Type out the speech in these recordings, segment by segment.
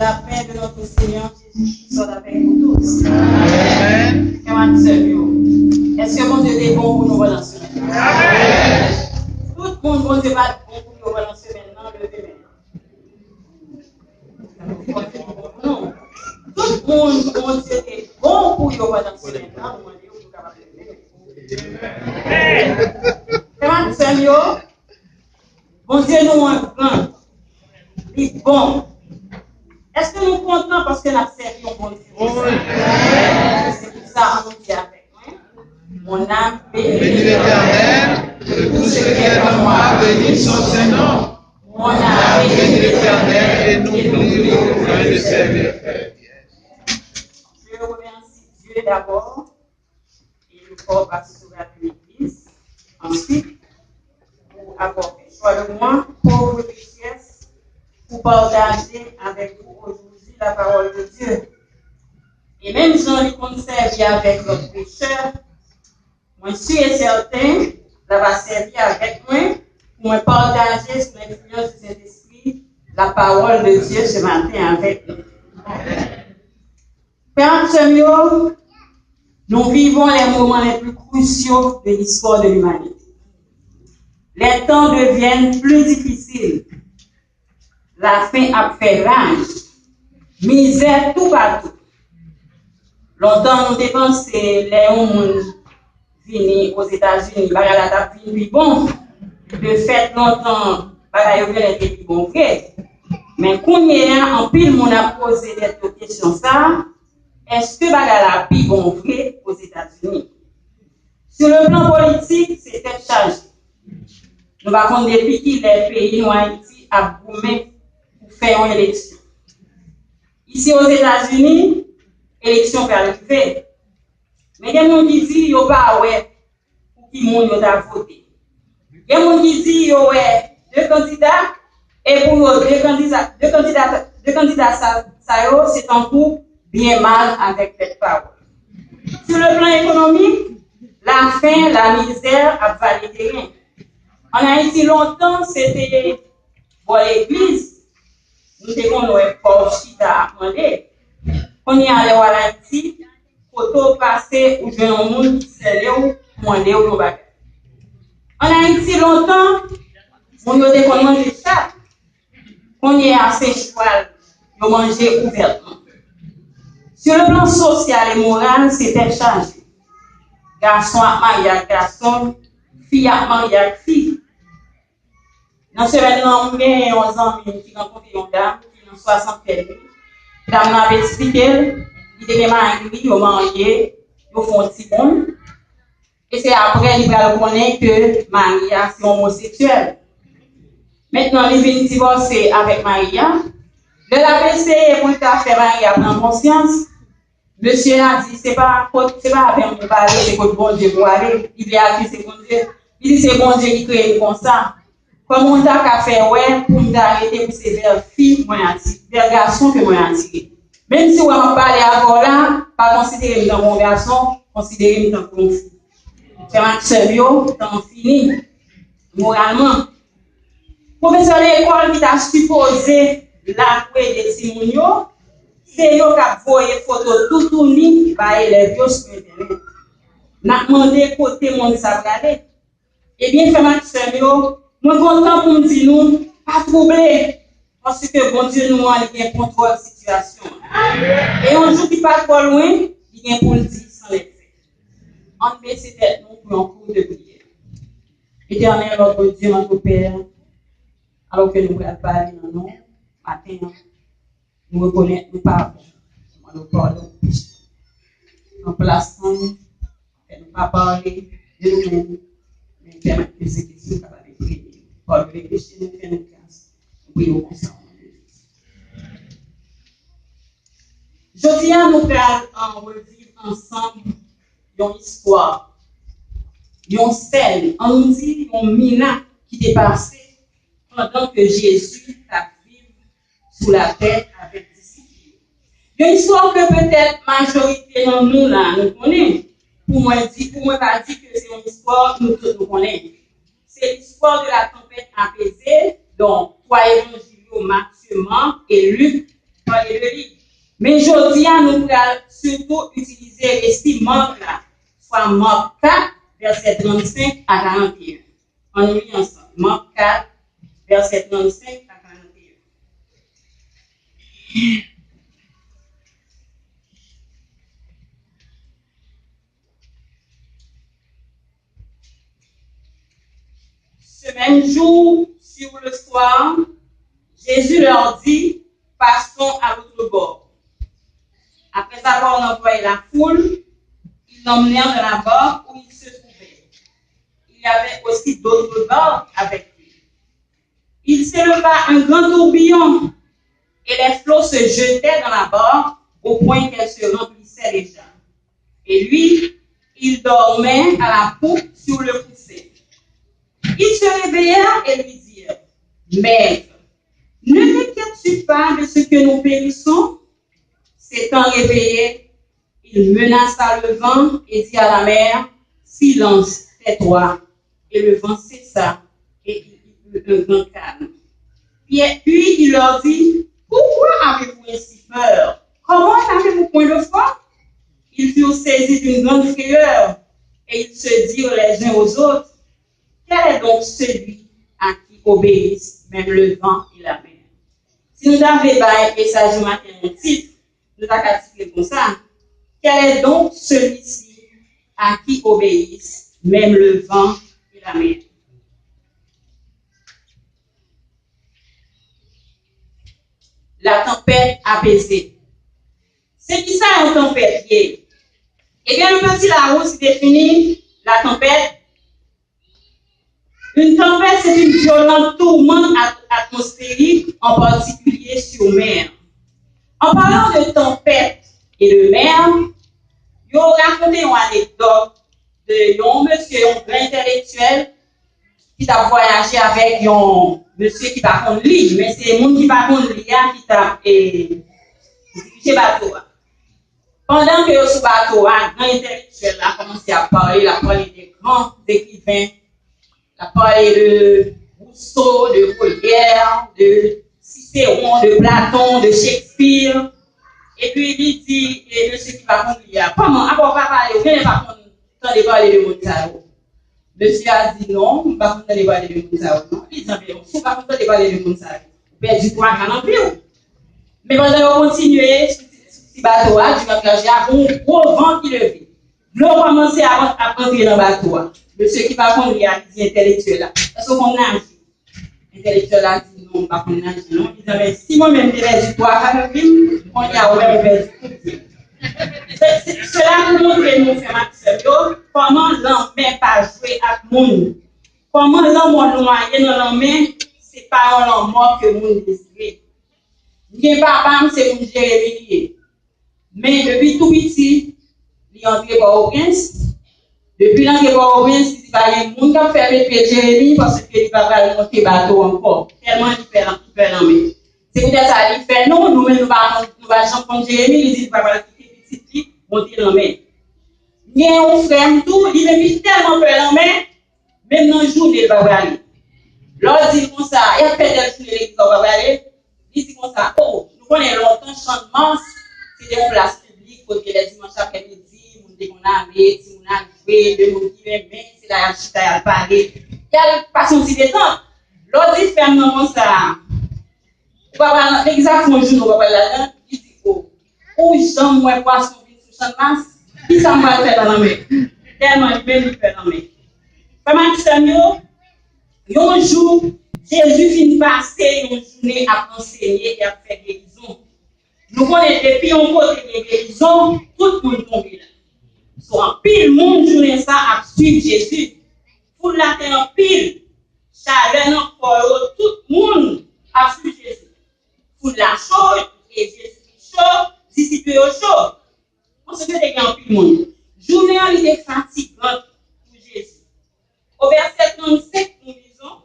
la paix de notre Seigneur Jésus soit avec vous tous. Amen. Est-ce que mon Dieu est bon pour nous voir dans la semaine? Amen. Tout le monde, bon Dieu, va être bon pour nous voir dans la semaine. Non, le non. Tout le monde, bon Dieu, est bon pour nous voir dans la semaine. Non, mon Dieu, vous capable de lever. Bon Dieu, nous un grand. Il est bon. Est-ce que nous sommes contents parce que nous avons servi au bon Dieu? C'est pour ça qu'on dit avec moi. Mon âme bénit l'Éternel, tout ce qui est en moi bénit son Saint-Nom. Mon âme bénit l'Éternel et n'oublie aucun de ses bienfaits. Je remercie Dieu d'abord et le corps passer sur l'Église. Ensuite, pour avoir fait choix de moi, pauvre richesse, pour partager avec vous aujourd'hui la parole de Dieu. Et même si on les conserve avec notre pécheur, moi je suis certain, ça va servir avec moi pour me partager sous l'influence du Saint-Esprit la parole de Dieu ce matin avec nous. Père Samuel, nous vivons les moments les plus cruciaux de l'histoire de l'humanité. Les temps deviennent plus difficiles. La faim a fait rage. Misère tout partout. Longtemps, nous dépensons les hommes venus aux États-Unis. Bagala t'a fini bon. De fait, longtemps, bagala a été bon vrai. Mais quand il y a un pile, on a posé cette question ça. Est-ce que bagala a bon vrai aux États-Unis? Sur le plan politique, c'était chargé. Nous avons depuis que les pays en Haïti a boumé pour faire une élection. Ici aux États-Unis, l'élection va arriver. Mais il y a des gens qui disent qu'il n'y a pas pour qui monde a voté. Il y a des gens qui disent qu'il y a deux candidats et pour deux candidats, ça c'est un coup bien mal avec cette parole. Sur le plan économique, la faim, la misère a validé rien. En Haïti, longtemps, c'était pour l'église. Nous devons pour Chita à demander. On y allait à Haïti, pour passer ou bien un monde qui s'est ou demander au bagage. En Haïti, longtemps, on y a qu'on mange ça. On y a assez cheval, on mangeait ouvertement. Sur le plan social et moral, c'était changé. Garçon à mariage, garçon, fille à mariage, fille. Dans ce événement, il y a 11 ans qui rencontrent une dame qui a 60 ans. La dame m'avait expliqué, il était marié, il a marié, il a fait un petit monde. Et c'est après qu'il va reconnaître que Maria, c'est homosexuel. Maintenant, il vient divorcer avec Maria. De la PC, pour faire Maria prendre conscience, monsieur a dit, c'est pas avec mon parler, c'est que bon Dieu pour aller. Il a dit, c'est bon Dieu. Il dit, c'est bon Dieu qui crée comme ça. Comme on t'a fait, ouais, pour m'arrêter pour ces vers filles, moi, vers garçons que moi, attiré. Même si on va parler avant là, pas considérer comme mon garçon, considérer comme mon fille. C'est un sérieux, tant fini, moralement. Professeur de l'école qui t'a supposé la couée des Simonio, c'est eux qui ont voyé photo tout tourné par les élèves sur Internet. N'a demandé côté mon sabralé. Eh bien, fait ma sérieux, moi, content pour me dire nous, pas troublé, parce que bon Dieu nous a bien contrôle la situation. Et un jour qui pas trop loin, il vient pour le dire sans les faits. En fait, c'était nous pour un cours de prière. Éternel, notre Dieu, notre Père, alors que nous voulons parler dans nous, matin, nous reconnaissons nos pardons, nous pardonnons. En plaçant, et nous pas parler de nous-mêmes, mais permettre que ces questions soient prier. Pour les péchés de faire une grâce. Oui, au consent. Je dis à nous allons revivre ensemble une histoire, une scène, on nous dit une mina qui est passée pendant que Jésus a vécu sous la terre avec disciples. Une histoire que peut-être majorité de nous là nous connaissons. Pour moi pas dire que c'est une histoire que nous tous nous connaissons. C'est l'histoire de la tempête apaisée, dont 3 évangiles, Matthieu, Marc et Luc parler de lui. Mais aujourd'hui, nous allons surtout utiliser les Marc là, soit Marc 4, verset 35 à 41. On y lit ensemble. Marc 4, verset 35 à 41. Ce même jour, sur le soir, Jésus leur dit, passons à l'autre bord. Après avoir envoyé la foule, ils l'emmenèrent dans la barque où il se trouvait. Il y avait aussi d'autres barques avec lui. Il s'éleva un grand tourbillon et les flots se jetaient dans la barque au point qu'elle se remplissait déjà. Et lui, il dormait à la poupe sur le coussin. Ils se réveillèrent et lui dirent, Maître, ne t'inquiètes-tu pas de ce que nous périssons? S'étant réveillé, il menaça le vent et dit à la mer, Silence, tais-toi. Et le vent cessa et il eut un grand calme. Puis il leur dit, Pourquoi avez-vous ainsi peur? Comment n'avez-vous point de foi? Ils furent saisis d'une grande frayeur et ils se dirent les uns aux autres, Quel est donc celui à qui obéissent même le vent et la mer? Si nous avons un message du matin, un titre, nous avons titré comme ça. Quel est donc celui-ci à qui obéissent même le vent et la mer? La tempête apaisée. C'est qui ça une tempête? Eh bien, le petit Larousse définit la tempête. Une tempête, c'est une violente tourmente atmosphérique, en particulier sur mer. En parlant de tempête et de mer, je vais raconter une anecdote de un monsieur, un grand intellectuel, qui a voyagé avec un monsieur qui va contre lui, mais c'est le monde qui va contre lui qui a dirigé bateau. Pendant que ce bateau, un grand intellectuel a commencé à parler, il a parlé des grands écrivains, il a parlé de Rousseau, de Molière, de Cicéron, de Platon, de Shakespeare. Et puis il dit, et monsieur qui va contre lui, comment, on va parler, vous n'avez pas parler de Mozart. Monsieur a dit non, on ne va pas parler de Mozart. Il dit, si on ne va pas parler de Mozart, vous perdez du temps à remplir. Mais pendant qu'on continue, ce bateau a du engagé à un gros vent qui levait. L'eau commençait à entrer dans le bateau. Monsieur qui va contre lui a dit intellectuel là. Est-ce qu'on nage? L'intellectuel a dit non, pas qu'on nage, non. Il dit, mais si moi-même je perds du temps à remplir, on y a même perdu du temps. Cela nous montre, nous faisons comment l'homme n'est pas joué avec le monde. Comment l'homme est noyé dans l'homme, c'est pas un mort que le monde désire. Bien papa, c'est mon Jérémie. Mais depuis tout petit, il est entré par au prince. Depuis l'entrée par au prince, il va y avoir un monde qui a fait le Jérémie parce qu'il va pas monter bateau encore. Tellement il fait l'homme. C'est peut-être ça, il fait non, nous-mêmes nous va chanter Jérémie, il dit qu'il va pas monter dans la main. Il y a un frère tout, il m'a mis tellement peur dans la main, même dans le jour, il va aller. L'autre dit comme ça, il y a fait des journées l'église, il va aller. Il dit comme ça, oh, nous connaissons longtemps, chantement, c'est des places publiques, pour que les dimanches après-midi, nous devons aller, si nous allons jouer, de nous dire, mais c'est la chute à parler. Il y a pas son petit temps. L'autre dit, ferme comme ça. On va voir exactement le jour, on va voir là-dedans, il dit, oh, j'aime moi poisson. Qui ça m'a fait dans la main? Tellement il veut lui faire dans la main. Comment tu sais, un jour, Jésus vient passer une journée à enseigner et à faire guérison. Nous connaissons depuis un côté de guérison, tout le monde tombe là. Soit en pile, monde journée ça à suivre Jésus. Pour la terre en pile, chaleur encore, tout le monde a suivre Jésus. Pour la chose, et Jésus est chaud, disciple chaud. Parce que les gens, tout le monde. Journée en ligne fatigante pour Jésus. Au verset 35, nous lisons.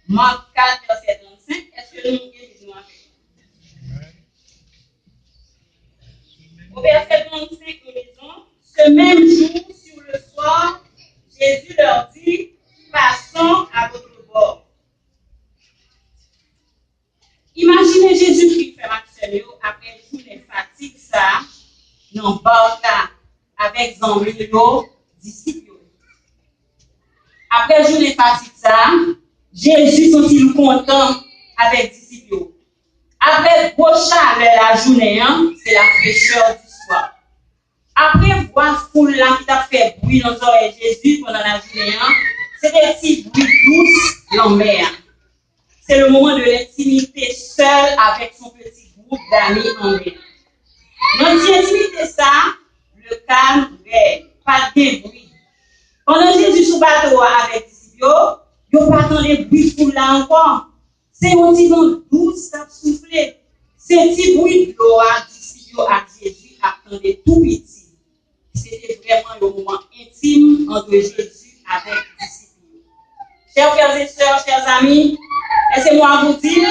Marc 4, verset 35. Est-ce que nous lisons avec? Au verset 35, nous lisons. Ce même jour, sur le soir, Jésus leur dit, passons à votre bord. dans le barque avec Zambio, disciples. Après journée fatigue ça, Jésus sont-ils content avec disciples. Après gros chaleur la journée, c'est la fraîcheur du soir. Après voir foule là qui t'a fait bruit dans les oreilles Jésus pendant la journée, c'est des petits bruits douces dans la mer. C'est le moment de l'intimité seul avec son petit groupe d'amis en mer. Dans cette intimité ça, le calme règne, pas de bruit. Pendant Jésus sous bateau avec disciples, il n'y a pas tant de bruit foule là encore. C'est un petit vent douce qui a soufflé. C'est un petit bruit de l'eau à disciples à Jésus attendait tout petit. C'était vraiment le moment intime entre Jésus avec les disciples. Chers frères et sœurs, chers amis, laissez-moi vous dire,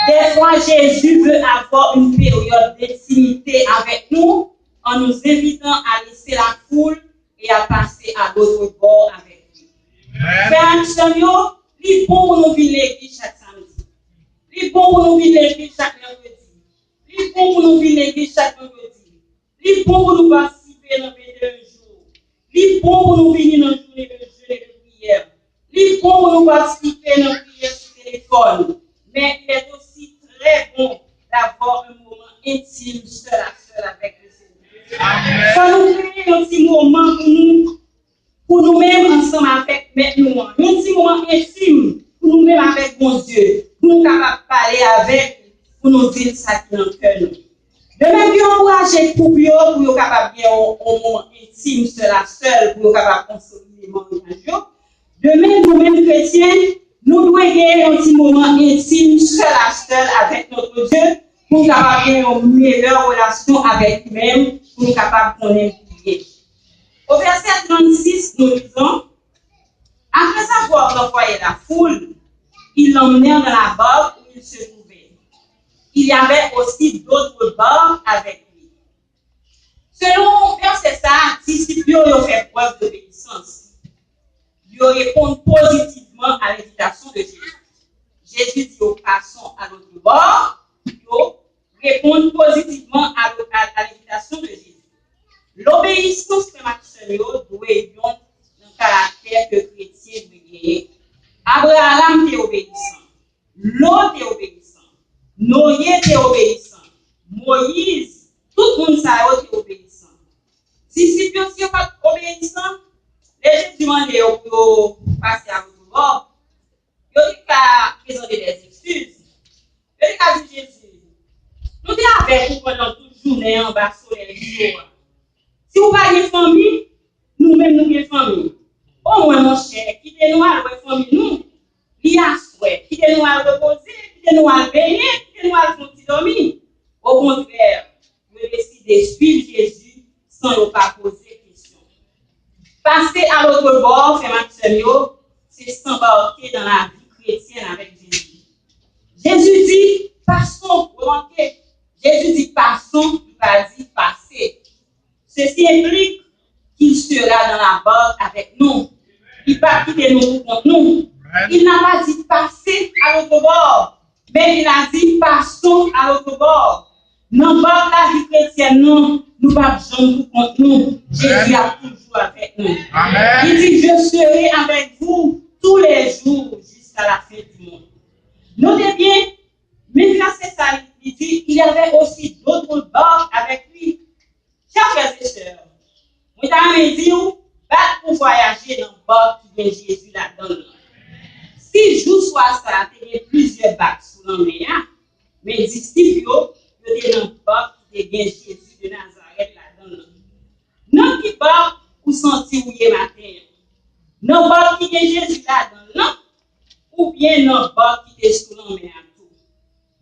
des fois Jésus veut avoir une période d'intimité avec nous en nous invitant à laisser la foule et à passer à l'autre bord avec lui. Frères et sœurs, il est bon pour nous vivre l'église chaque samedi. Il est bon pour nous vivre l'église chaque mercredi. Il est bon pour nous vivre l'église chaque vendredi. Il est bon pour nous participer dans le jour. Il est bon pour nous venir dans la journée de jeûne et de prière. Il est bon pour nous participer dans la prière sur téléphone. Mais il est aussi très bon d'avoir un moment intime seul à seul avec le Seigneur. Ça nous crée un petit moment pour nous-mêmes ensemble avec nous. Un petit moment intime pour nous-mêmes avec mon Dieu. Pour nous capables de parler avec, pour nous dire ça qui est dans le cœur. De même que encourager pour nous capables de un moment intime seul à seul, pour nous capables de consolider le mariage. De même, nous-mêmes chrétiens, nous devons gagner un petit moment intime seul à seul avec notre Dieu, pour nous capables de avoir une meilleure relation avec lui-même, pour nous capables de connaître prier. Au verset 36, nous lisons, après avoir envoyé la foule, ils l'emmenèrent dans la barque où il se trouvait. Il y avait aussi d'autres barques avec lui. Selon verset ça, disciples ont fait preuve d'obéissance. Ils répondent positivement à l'invitation de Jésus. Jésus dit aux passants à l'autre bord, ils répondent positivement à l'invitation de Jésus. L'obéissance prématurée doit être un caractère que chrétien doit gagner. Abraham est obéissant. Lot est obéissant. Noé était obéissant. Moïse, tout le monde est obéissant. Disciples aussi sont pas obéissants. Les gens demandent pour passer à votre bord. Ils ont présenter des excuses. Ils ont dit Jésus, nous sommes avec vous pendant toute journée en bas sur les jours. Si vous n'avez pas de famille, nous-mêmes nous avons une famille. Au moins, mon cher, quittez-nous à la famille, nous. Il y a souhait. Quittez-nous à reposer, quittez-nous à baigner, quittez-nous à faire dormir. Au contraire, je décide de suivre Jésus sans ne pas poser de questions. Passer à l'autre bord, c'est s'embarquer dans la vie chrétienne avec Jésus. Jésus dit, passons, remarquez. Jésus dit, passons, il va dire, passer. Ceci implique qu'il sera dans la barque avec nous. Il ne va pas quitter nous contre nous. Il n'a pas dit passer à l'autre bord, mais il a dit passons à l'autre bord. Non pas la vie chrétienne, non, nous ne pouvons pas contre nous. Jésus a toujours avec nous. Amen. Il dit je serai avec vous tous les jours jusqu'à la fin du monde. Notez bien, mais là c'est ça, il dit il y avait aussi d'autres barques avec lui. Chers frères et sœurs, moi t'ai dit pas pour voyager dans le barque qui vient Jésus là-dedans. Si jour soit ça, il y a plusieurs bacs sous la mer, mais les disciples, ils étaient dans le bac qui vient Jésus de Nazareth là-dedans. Non qui bac pour sentir où il est matin. Non bac qui vient Jésus là-dedans, ou bien non bac qui est sous la mer.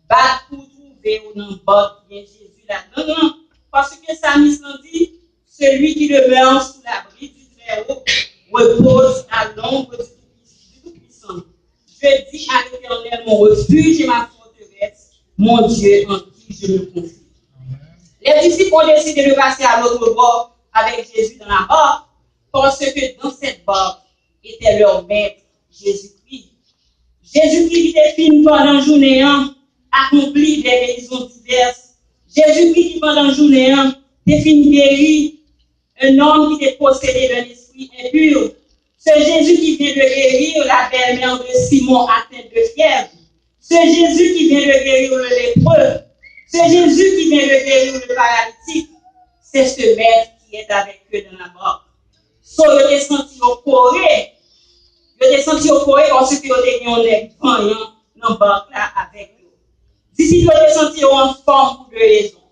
Bac pour trouver ou non bac qui vient Jésus là-dedans, parce que ça nous dit, celui qui demeure sous l'abri du Très-Haut repose à l'ombre du Tout-Puissant. Je dis à l'Éternel mon refuge et ma forteresse, mon Dieu en qui je me confie. Les disciples ont décidé de passer à l'autre bord avec Jésus dans la barque, parce que dans cette barque était leur maître, Jésus-Christ. Jésus-Christ qui était fini pendant la journée, accompli des guérisons diverses. Jésus-Christ qui pendant la journée t'es fini guéri un homme qui était possédé d'un esprit impur. Ce Jésus qui vient de guérir la belle-mère de Simon atteinte de fièvre. Ce Jésus qui vient de guérir le lépreux. Ce Jésus qui vient de guérir le paralytique. C'est ce maître qui est avec eux dans la mort. So, je t'ai senti au Corée. Je t'ai senti au Corée parce que je t'ai dit on est gagnant dans le barque là avec eux. D'ici, je t'ai senti en forme pour deux raisons.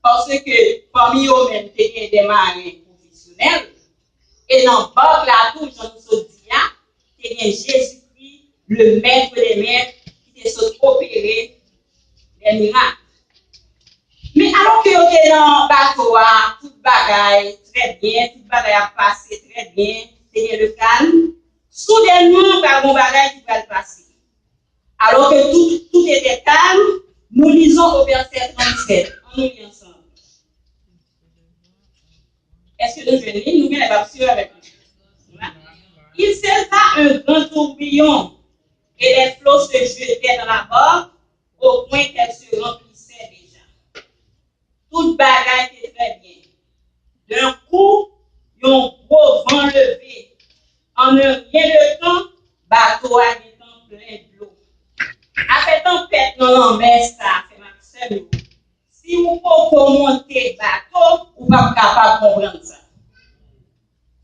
Parce que parmi eux-mêmes, tu as des marins professionnels. Et dans le barque là, tout, j'en ai dit, tu as Jésus-Christ, le maître des maîtres, qui t'a opéré des miracles. Mais alors que vous êtes dans le bateau, tout bagaille très bien, tout bagaille a passé très bien, c'est le calme. Soudainement, il y a un bagaille qui va le passer. Alors que tout était calme, nous lisons au verset 37. On nous lit ensemble. Est-ce que nous venons? Nous venons pas sûr avec nous. Il s'éleva un grand tourbillon et les flots se jetaient dans la barque au point qu'elle se remplissait déjà. Toute bagaille était très bien. D'un coup, il y a un gros vent levé. En un rien de temps, bateau a été plein d'eau. Après tempête dans la mer, ça fait maximum. Si vous pouvez monter bateau, vous ne pouvez pas capable de comprendre ça.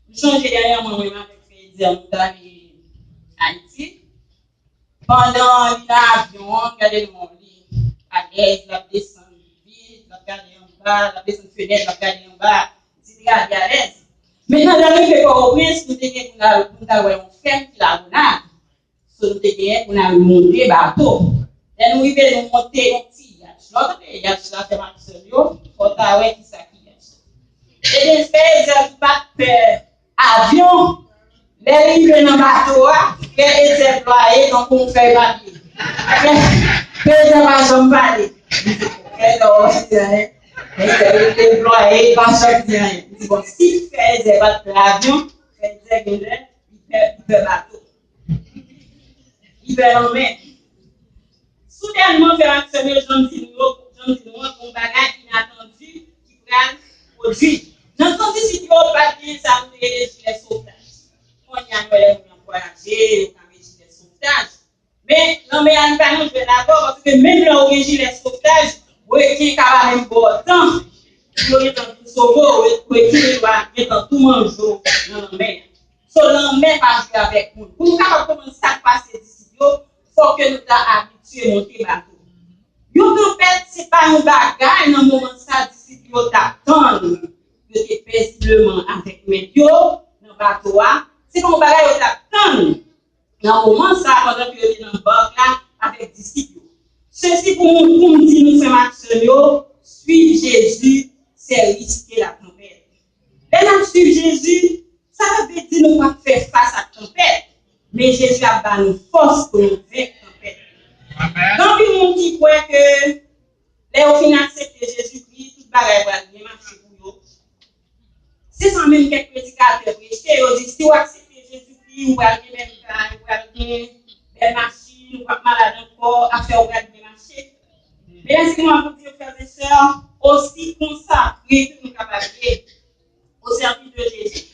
Je change dernièrement avec Frédéric dans Haïti. Pendant l'avion, regardez le monde, à l'aise, la descente vite, la garder en bas, la descente fenêtre, la garder en bas, c'est à l'aise. Maintenant, dans le pays Port-au-Prince, nous avons un ferme qui l'a monté. Nous avons monté bateau. Et nous avons monté un petit yacht. L'autre yacht, là, c'est ma soeur, il faut savoir qui ça qui yacht. Et les faits, pas avion, les livres dans le bateau, les étaient employés, donc on fait papier. Les gens ne parler. Les employés, pas chaque rien. Bon, si fait des l'avion, fait des gueules, il peut bateau. Il peut l'emmener. Soudainement, faire actionner les gens qui nous ont bagage inattendu qui prennent produit. Dans cette situation, papier, ça nous est les sauvetages. On y a les voyager, on a les sauvetages. Mais non, mais on va nous faire d'abord parce que même là où les sauvetages, vous êtes capable de boire tant. Vous êtes en tout sauver, vous êtes en tout manger dans la mer. So, la mer va jouer avec nous. Pour nous commencer à passer d'ici, il faut que nous soyons habitués à monter bateau. Une tempête, ce n'est pas un bagage dans le moment ça, d'ici, nous t'attendons que tu es paisiblement avec Médio, dans le bateau. C'est un bagage qui t'attend. Dans le moment ça, pendant que tu es dans le bateau là, avec disciples. Ceci pour nous dire, nous faisons action, suivre Jésus, c'est risquer la tempête. Et là, suivre Jésus, ça veut dire nous pas faire face à la tempête. Mais Jésus a donné nous force pour nous vaincre la tempête. Donc, il y a qui croit que les au final accepter Jésus-Christ, tout le bagage va bien marcher pour eux. C'est ça même quelques prédicateurs prêchent. Ils disent si vous acceptez Jésus-Christ, vous allez même faire, vous allez bien marcher, vous pas malade encore, affaire vous allez bien marcher. Mais laissez-moi vous dire, frères et sœurs, aussi consacrés que nous capables au service de Jésus,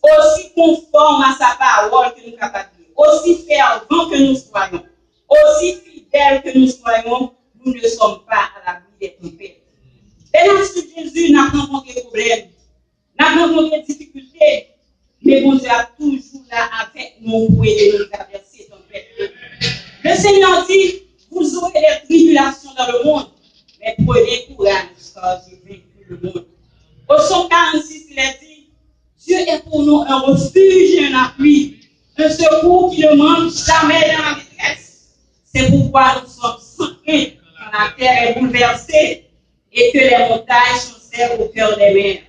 aussi conforme à sa parole que nous capables, aussi fervent que nous soyons, aussi fidèles que nous soyons, nous ne sommes pas à l'abri des tempêtes. Et dans ce Jésus, nous avons rencontré des problèmes, nous avons rencontré des difficultés, mais bon Dieu a toujours là avec nous pour aider nous à traverser ces tempêtes. Le Seigneur dit, vous aurez des tribulations dans le monde, mais prenez courage, car j'ai vaincu le monde. Au psaume 46, il a dit, Dieu est pour nous un refuge et un appui, un secours qui ne manque jamais dans la détresse. C'est pourquoi nous sommes sans crainte quand la terre est bouleversée et que les montagnes sont serrées au cœur des mers.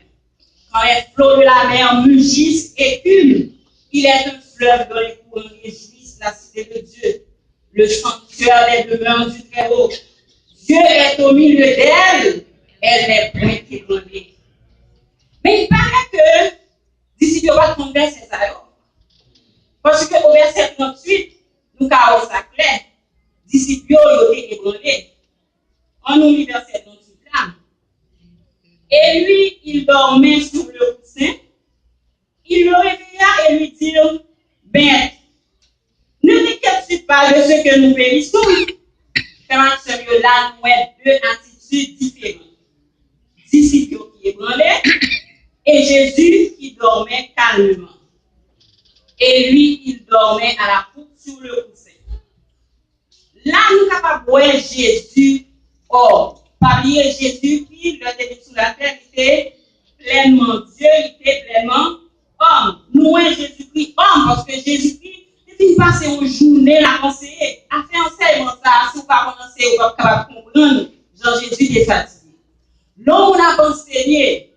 Quand les flots de la mer mugissent et écument, il est un fleuve dont les courants réjouissent la cité de Dieu, le sanctuaire des demeures du Très-Haut. Dieu est au milieu d'elle, elle n'est point ébranlée. Mais il paraît que, d'ici que va tomber, c'est ça. Parce qu'au verset 38, nous avons ça clair. D'ici que vous êtes ébranlés. On nous lit verset 38 là. Et lui, qu'il dormait sur le coussin, il le réveilla et lui dit, Maître, ne t'inquiète pas de ce que nous périssons. Frère Samuel, là, nous avons deux attitudes différentes. Disciples qui ébranlaient et Jésus qui dormait calmement. Et lui, il dormait à la poupe sur le coussin. Là, nous sommes capables de voir Jésus hors. Pas oublier Jésus qui, le début sous la terre, était pleinement Dieu, il était pleinement homme. Nous voyons Jésus-Christ homme parce que Jésus-Christ, il passe une journée à conseiller, à faire enseignement ça, si vous ne pas commencer, vous pas capable de comprendre, Jean Jésus est fatigué. L'homme a enseigné.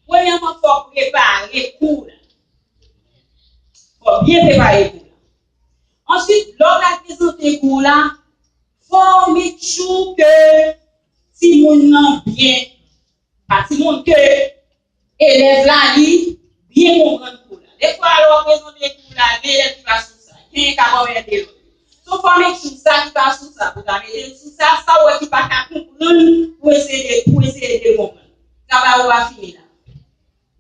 Premièrement, il faut préparer pour. Il faut bien préparer pour. Ensuite, l'homme a présenté pour là, il faut mettre sûr que si mon nom bien, pas si mon que élève là, il bien comprendre pour là. Des fois, alors, présenter pour là, l'élève qui va sur ça, il y a un cabaret de l'autre. Donc, il faut mettre sur ça, qui va sur ça, pour mettre sur ça, ça, ouais, qui va comprendre, pour essayer de comprendre. Ça va finir là.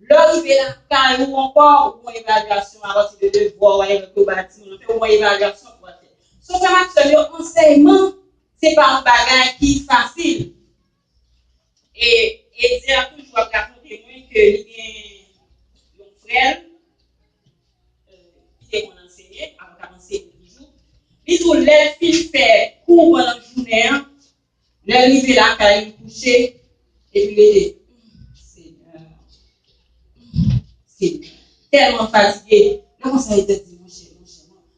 L'autre, il fait là, quand il y a encore une évaluation à partir de devoir, on fait une évaluation pour faire. Sauf que l'enseignement, ce n'est pas un bagage qui est facile. Et dire toujours à mon témoin que il y a un frère qui est mon enseignant, avant de commencer toujours. Il dit les filles fait cours pendant la journée, l'arrivé là, quand il est couché, et puis il dit c'est tellement fatigué. Le conseil était dit, mon cher,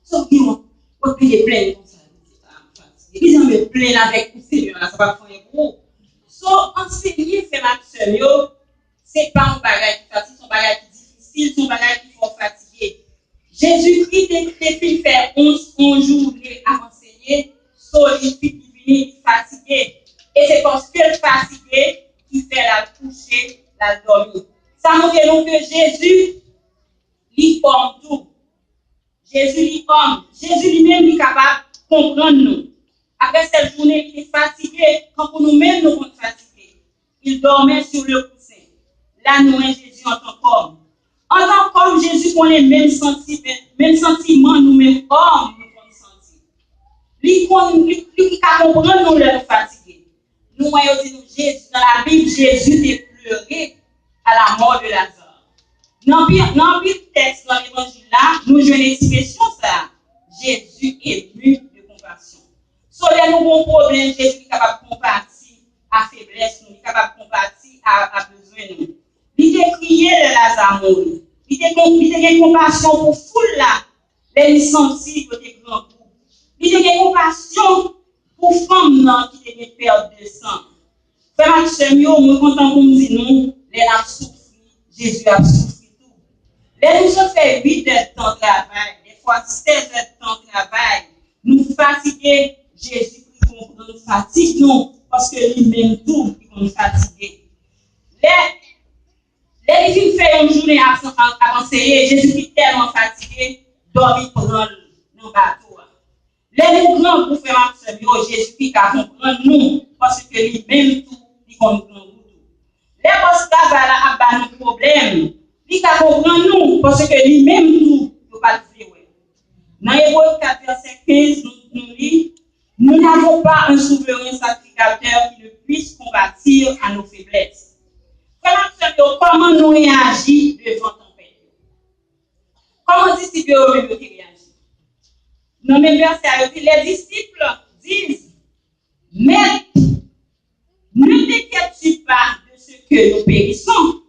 sauf qu'il faut payer plein de conseils. Ils ont me plein avec tout Seigneur, ça va faire un gros. So, enseigner, faire ma soeur, c'est pas un bagage qui facile, c'est un bagage qui difficile, c'est un bagage qui faut fatiguer. Jésus-Christ était fait faire 11 jours à enseigner, solide, qui finit fatigué. Et c'est parce que fatigué qui fait la coucher, la dormir. Ça montre donc que Jésus, lui forme tout. Jésus lui forme. Jésus lui-même est capable de comprendre nous. Après cette journée, il est fatigué. Quand pour nous-mêmes, nous sommes fatigués. Il dormait sur le coussin. Là, nous avons Jésus en tant qu'homme. En tant qu'homme, Jésus connaît le même sentiment, nous-mêmes hommes, nous sentir. Lui qui comprend nous le fatigués. Nous voyons Jésus, dans la Bible, Jésus est pleuré à la mort de Lazare. Dans le texte, dans l'évangile là, nous jouons l'expression ça. Jésus est ému de compassion. Sur les nouveaux problèmes, Jésus est capable de compatir à faiblesse, nous est capable de compatir à besoin nous. Il a crié de Lazare mourir. Il a compassion pour foule là, les sentir pour des grands groupes. Il a compassion pour femmes qui ont perte de sang. Frère Maxime, nous content pour nous dire nous, les a souffert, Jésus a souffert tout. Les nous ont fait 8 heures de temps de travail, des fois 16 heures de temps de travail. Nous fatigués, Jésus nous fatigue nous, parce que lui-même tout, il nous fatigue. Les filles fait une journée à enseigner, Jésus est tellement fatigué, dormit pendant le bateau. Les nous grands pour faire Maxime, Jésus a comprendre nous, parce que lui-même tout, il comprend nous. Les boss travail là a nos problèmes. Il a comprendre nous parce que lui-même tout ne pas le faire. Dans Hébreux 4 verset 15 nous dit nous n'avons pas un souverain sacrificateur qui ne puisse combattre à nos faiblesses. Comment nous réagissons devant tempête? Comment les disciples réagissent? Dans le même verset, les disciples disent mais ne t'inquiète pas de ce que nous périssons.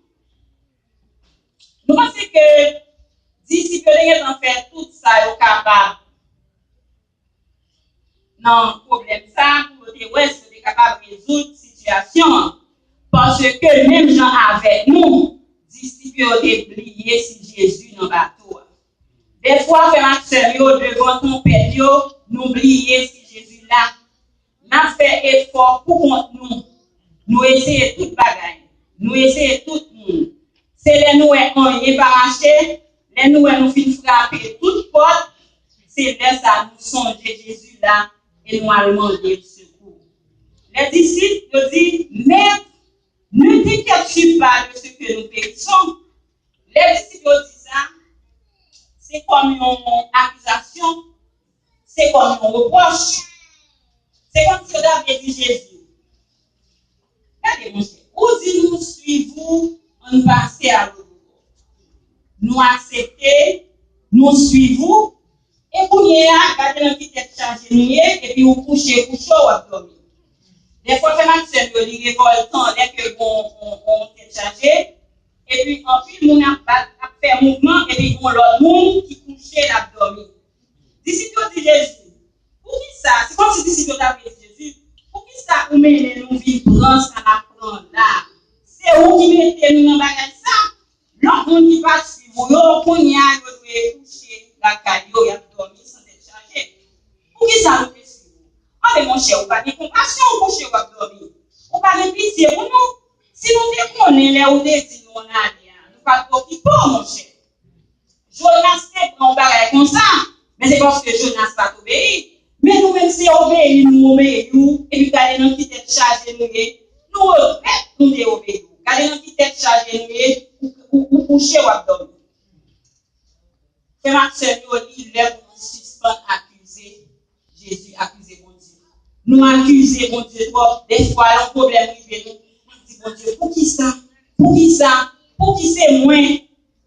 Nous pensons que disciples ont fait tout ça, ils sont capables. Non, problème ça, pour dire ouais, ils sont capables de résoudre la situation. Parce que même gens avec nous, disciples ont oublié si Jésus dans le bateau. Des fois, faire un sérieux devant ton père, nous oublier si Jésus là. Nous fait effort pour contre nous. Nous essayons toute bagaille. Nous essayons tout le monde. C'est les nous on n'est pas marché, les nous nous fin frapper toute porte. C'est là ça nous songer Jésus là et nous allons demander le secours. Les disciples disent, Maître, Ne t'inquiète pas de ce que nous périssons. Les disciples disent ça, c'est comme une accusation, c'est comme un reproche. C'est comme si on avait dit Jésus. Regardez mon cher, où dit nous suivons, on passe à l'autre. Nous acceptons, nous suivons, et pour nous, regardez notre tête chargée, et puis vous couchez, ou abdomen. Des fois, vraiment, c'est de l'île révoltant, dès que on tête chargée, et puis en plus, on a fait mouvement, et puis on l'autre monde qui couchait l'abdomen. Disciples de Jésus, pour qui ça? C'est comme si disciples d'Abraham Jésus, pour qui ça vous mettez nous vivre ça apprendre là? C'est vous qui mettez nous dans le bagage ça? L'autre monde qui va suivre, qu'on y a, vous devez coucher la caillou, il y a dormi sans être chargé. Pour qui ça nous fait suivre? Ah, mais mon cher, vous pas de compassion, vous couchez, vous dormi. Vous pas de pitié pour nous. Si nous déconnons les ou des dit nous on a rien, nous pas trop qui pour mon cher. Jonas fait un bagage comme ça. Mais c'est parce que Jonas pas obéi. Mais nous-mêmes, si on obéit, nous obéissons. Et puis, quand nous qui tête chargée, nous déobéissons. Quand nous qui tête chargée, nous coucher ou abdomen. C'est ma sœur, il lève pour suspendre, accuser Jésus, accuser mon Dieu. Nous accuser mon Dieu trop. Des fois, un problème arrive, nous disons, mon Dieu, pour qui ça? Pour qui ça? Pour qui c'est moins?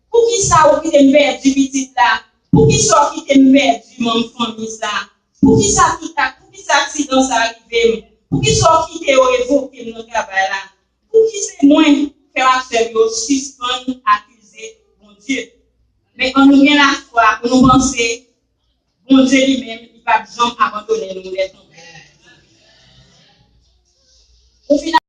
Pour qui ça, ou qui t'aime perdre du petit là? Pour qui ça, qui t'aime perdre du mon famille ça? Pour qui ça, pour qui ça, accident ça arrive? Pour qui ça, qui t'est évoqué dans le travail là? Pour qui c'est moins? Faire la sérieux, suspendre, accuser mon Dieu. Mais quand nous avons la foi, pour nous penser, mon Dieu lui-même, il ne va jamais abandonner nous les tombés. Au final,